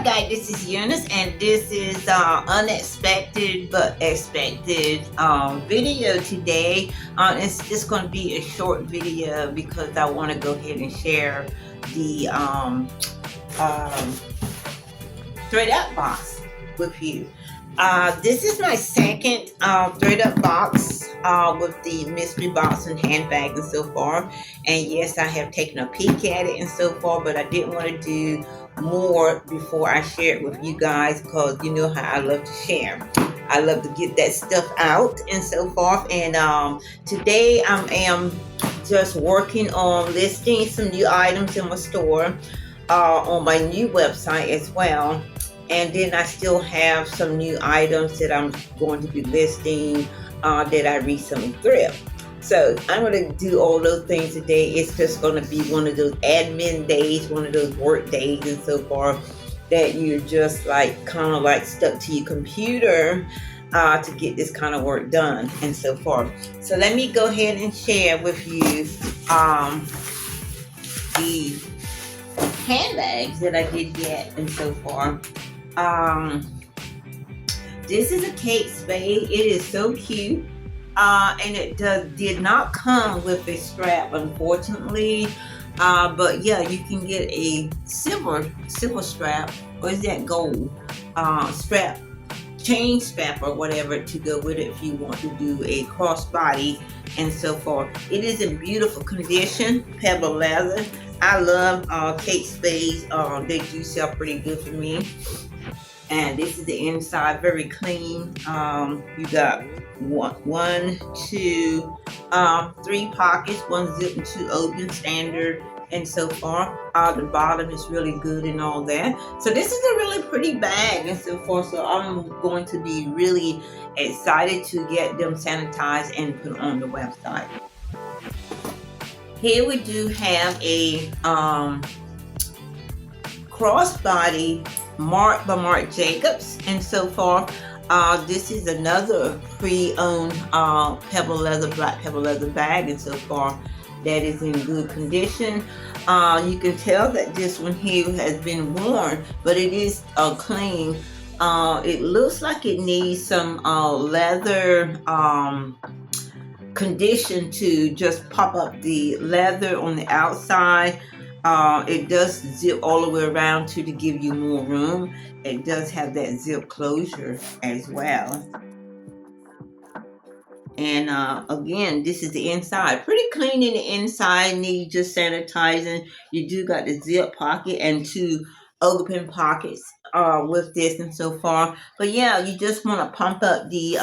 guys, this is Eunice, and this is unexpected but expected video today. It's just going to be a short video because I want to go ahead and share the Thredup box with you. This is my second Thredup box with the mystery box and handbag and so far. And yes, I have taken a peek at it and so far, but I didn't want to do more before I share it with you guys because you know how I love to share. I love to get that stuff out and so forth. And today I am just working on listing some new items in my store on my new website as well. And then I still have some new items that I'm going to be listing that I recently thrifted. So I'm going to do all those things today. It's just going to be one of those admin days, one of those work days and so forth that you're just like kind of like stuck to your computer to get this kind of work done and so forth. So let me go ahead and share with you the handbags that I did get and so forth. This is a Kate Spade. It is so cute. And it did not come with a strap, unfortunately. But yeah, you can get a silver strap, or is that gold strap, chain strap or whatever to go with it if you want to do a crossbody and so forth. It is in beautiful condition, pebble leather. I love Kate Spades. They do sell pretty good for me. And this is the inside, very clean. You got one, two, 3 pockets, 1 zip and 2 open, standard, and so forth. The bottom is really good and all that. So this is a really pretty bag and so forth. So I'm going to be really excited to get them sanitized and put on the website. Here we do have a crossbody Marc by Marc Jacobs and so forth. This is another pre-owned pebble leather, black pebble leather bag and so forth that is in good condition. You can tell that this one here has been worn, but it is clean. It looks like it needs some leather condition to just pop up the leather on the outside. It does zip all the way around to give you more room. It does have that zip closure as well. And again, this is the inside. Pretty clean in the inside, need just sanitizing. You do got the zip pocket and 2 open pockets with this and so far. But yeah, you just want to pump up the,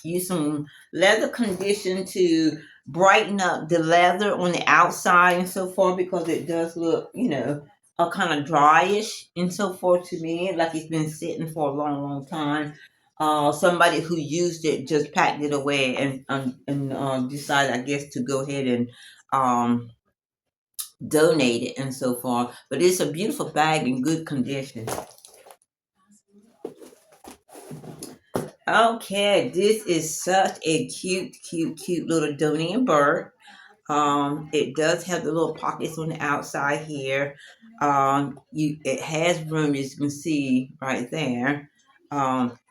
use some leather condition to brighten up the leather on the outside and so forth, because it does look, you know, kind of dryish and so forth to me, like it's been sitting for a long time. Somebody who used it just packed it away and decided, I guess, to go ahead and donate it and so forth. But it's a beautiful bag in good condition. Okay, this is such a cute little Donnie bird. It does have the little pockets on the outside here. It has room, as you can see right there.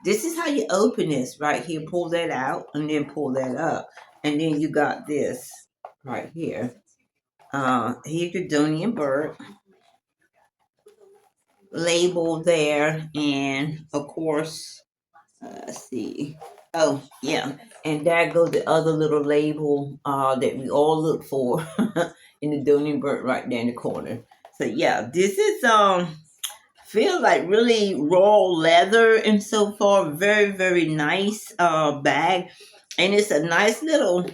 This is how you open this right here. Pull that out and then pull that up, and then you got this right here. Here's your Donnie bird label there, and of course, let's see. Oh yeah, and there goes the other little label that we all look for in the Donnie bird right there in the corner. So yeah, this is feels like really raw leather and so forth. Very nice bag, and it's a nice little.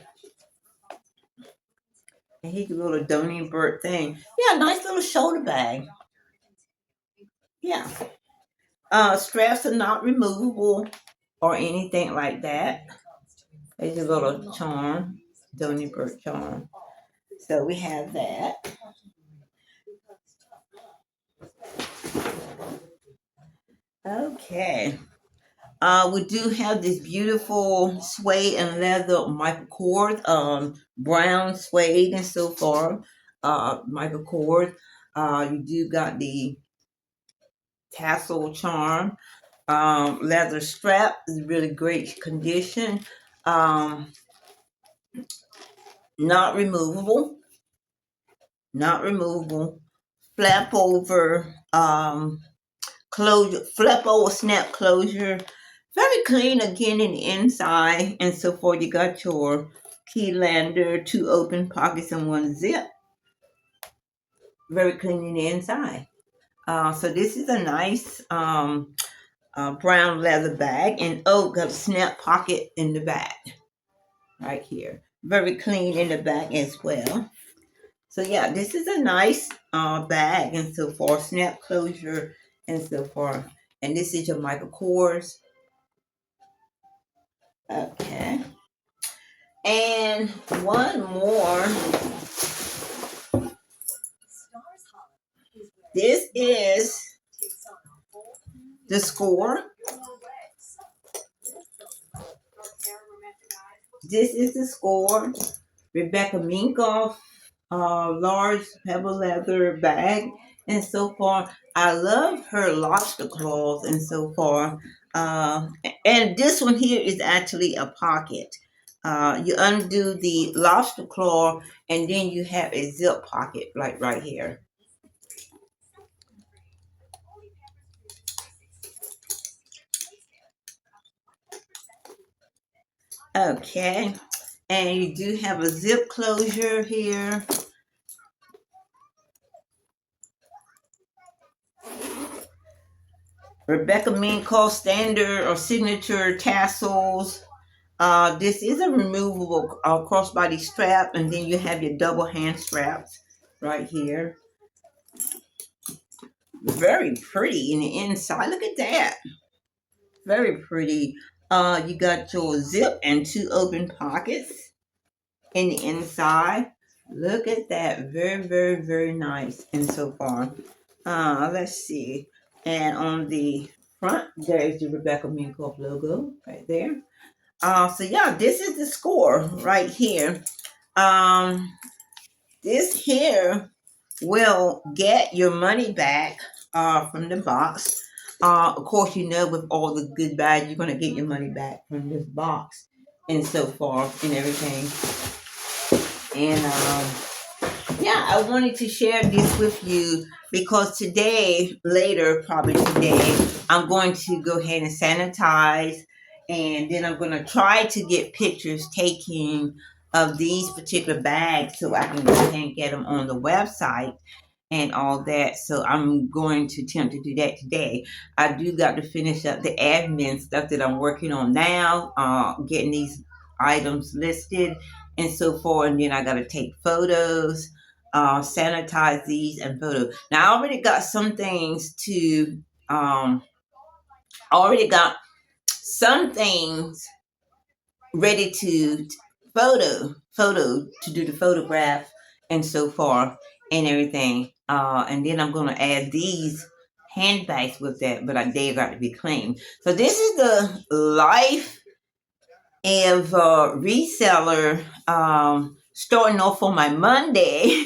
Here's a little Donnie bird thing. Yeah, nice little shoulder bag. Yeah. Straps are not removable or anything like that. There's a little charm, Donnie bird charm. So we have that. Okay. We do have this beautiful suede and leather Michael Kors, brown suede and so forth. Michael Kors. You do got the tassel charm. Leather strap is really great condition. Um, not removable. Not removable. Flap over. Closure. Flap over snap closure. Very clean again in the inside and so forth. You got your key lander, two open pockets and one zip. Very clean in the inside. So this is a nice brown leather bag, and oh, got a snap pocket in the back right here. Very clean in the back as well. So yeah, this is a nice bag and so forth, snap closure and so forth. And this is your Michael Kors. Okay. And one more. This is the score. This is the score. Rebecca Minkoff, large pebble leather bag, and so forth. I love her lobster claws and so forth. And this one here is actually a pocket. You undo the lobster claw, and then you have a zip pocket, like right here. Okay, and you do have a zip closure here. Rebecca Minkoff standard or signature tassels. This is a removable crossbody strap, and then you have your double hand straps right here. Very pretty in the inside. Look at that. Very pretty. You got your zip and two open pockets in the inside. Look at that. Very, very, very nice and so far. Let's see. And on the front, there's the Rebecca Minkoff logo right there. So yeah, this is the score right here. This here will get your money back from the box. Of course, you know, with all the good bad, you're gonna get your money back from this box and so forth and everything. And yeah, I wanted to share this with you because today, later, probably today, I'm going to go ahead and sanitize, and then I'm going to try to get pictures taken of these particular bags so I can go ahead and get them on the website and all that. So I'm going to attempt to do that today. I do got to finish up the admin stuff that I'm working on now, getting these items listed and so forth. And then I got to take photos, sanitize these and photo. Now I already got some things to, already got some things ready to photo to do the photograph and so forth and everything. And then I'm gonna add these handbags with that, but they got to be clean. So this is the life of reseller, starting off on my Monday,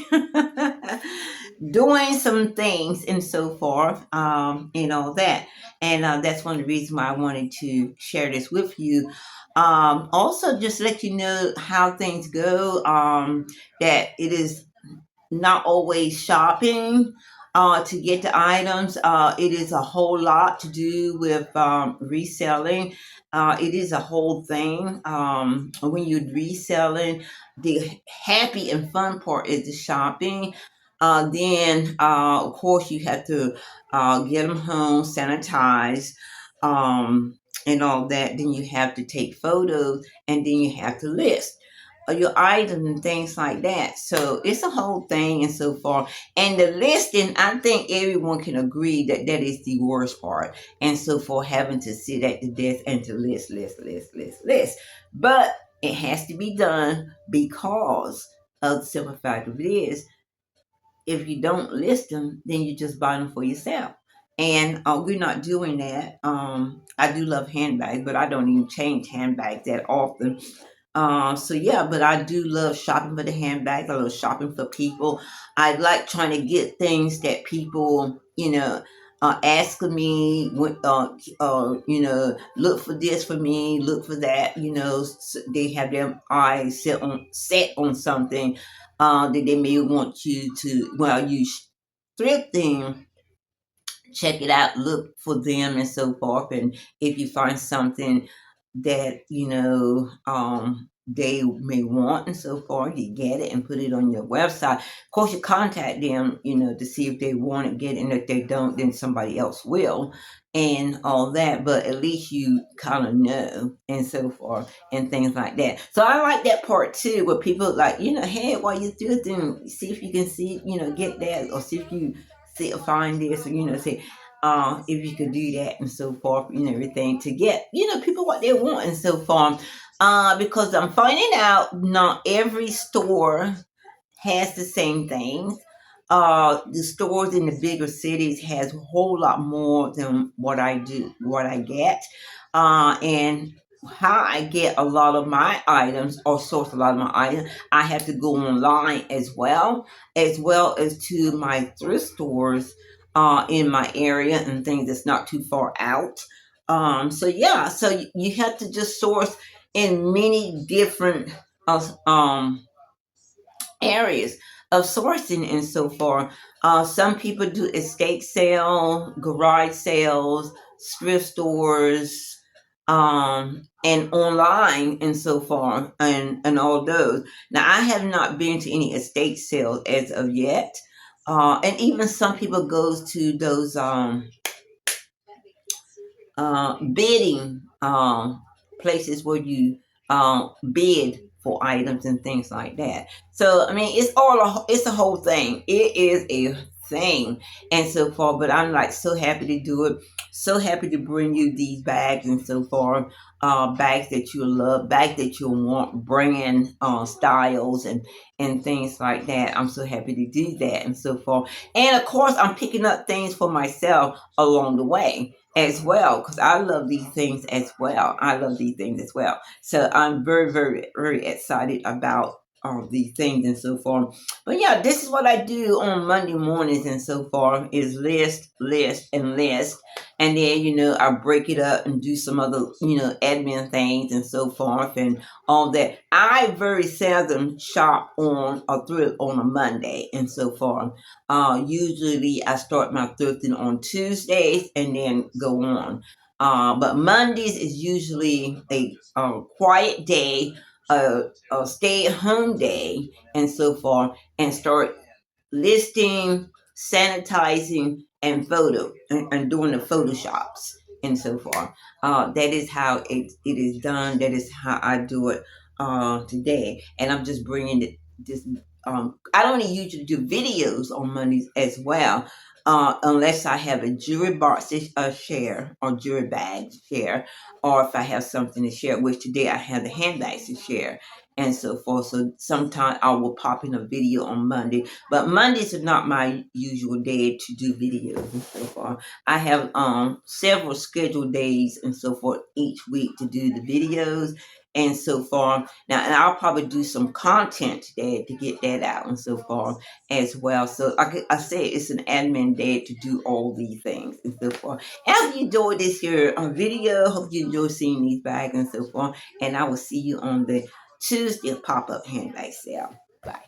doing some things and so forth, and all that. And that's one of the reasons why I wanted to share this with you. Also, just let you know how things go. That it is not always shopping to get the items. It is a whole lot to do with reselling. It is a whole thing. When you're reselling, the happy and fun part is the shopping. Then, of course, you have to get them home, sanitize, and all that. Then you have to take photos, and then you have to list your items and things like that. So it's a whole thing and so forth. And the listing, I think everyone can agree that that is the worst part. And so for having to sit at the desk and to list. But it has to be done because of the simple fact of it is, if you don't list them, then you just buy them for yourself. And we're not doing that. I do love handbags, but I don't even change handbags that often. So yeah, but I do love shopping for the handbags. I love shopping for people. I like trying to get things that people, asking me, look for this for me, look for that. They have their eyes set on something that they may want you to, while you thrifting, check it out, look for them and so forth. And if you find something that they may want and so forth, you get it and put it on your website. Of course, you contact them, to see if they want to get it, and if they don't, then somebody else will, and all that. But at least you kind of know and so forth and things like that. So I like that part too, where people like, hey, while you're through it, see if you can see, get that, or see if you see find this, or say, if you could do that and so forth and everything, to get people what they want and so forth. Because I'm finding out not every store has the same things. The stores in the bigger cities has a whole lot more than what I get. And how I get a lot of my items, or source a lot of my items, I have to go online as well as to my thrift stores in my area and things that's not too far out. So yeah, so you have to just source in many different areas of sourcing and so forth. Some people do estate sale, garage sales, thrift stores, and online and so forth, and all those. Now, I have not been to any estate sales as of yet. And even some people goes to those bidding places where you bid for items and things like that. So I mean, it's a whole thing. It is a thing and so forth. But I'm like so happy to do it. So happy to bring you these bags and so forth. Bags that you love, bags that you want, brand styles and things like that. I'm so happy to do that and so forth. And of course, I'm picking up things for myself along the way as well, because I love these things as well. I love these things as well. So I'm very, very, very excited about these things and so forth. But yeah, this is what I do on Monday mornings and so forth, is list, list, and list. And then, I break it up and do some other, admin things and so forth and all that. I very seldom shop on a thrift on a Monday and so forth. Usually I start my thrifting on Tuesdays and then go on. But Mondays is usually a quiet day, a stay at home day, and so forth, and start listing, sanitizing, and and doing the photoshops and so forth. That is how it is done. That is how I do it today. And I'm just bringing it this. I don't usually do videos on Mondays as well, unless I have a jewelry box to share, or jewelry bag to share, or if I have something to share. Which today I have the handbags to share and so forth. So sometimes I will pop in a video on Monday, but Mondays are not my usual day to do videos and so forth. I have several scheduled days and so forth each week to do the videos and so forth. Now, and I'll probably do some content today to get that out and so forth as well. So I say it's an admin day to do all these things and so forth. I hope you enjoyed this here video. Hope you enjoy seeing these bags and so forth. And I will see you on the Tuesday pop-up handbag sale. Bye.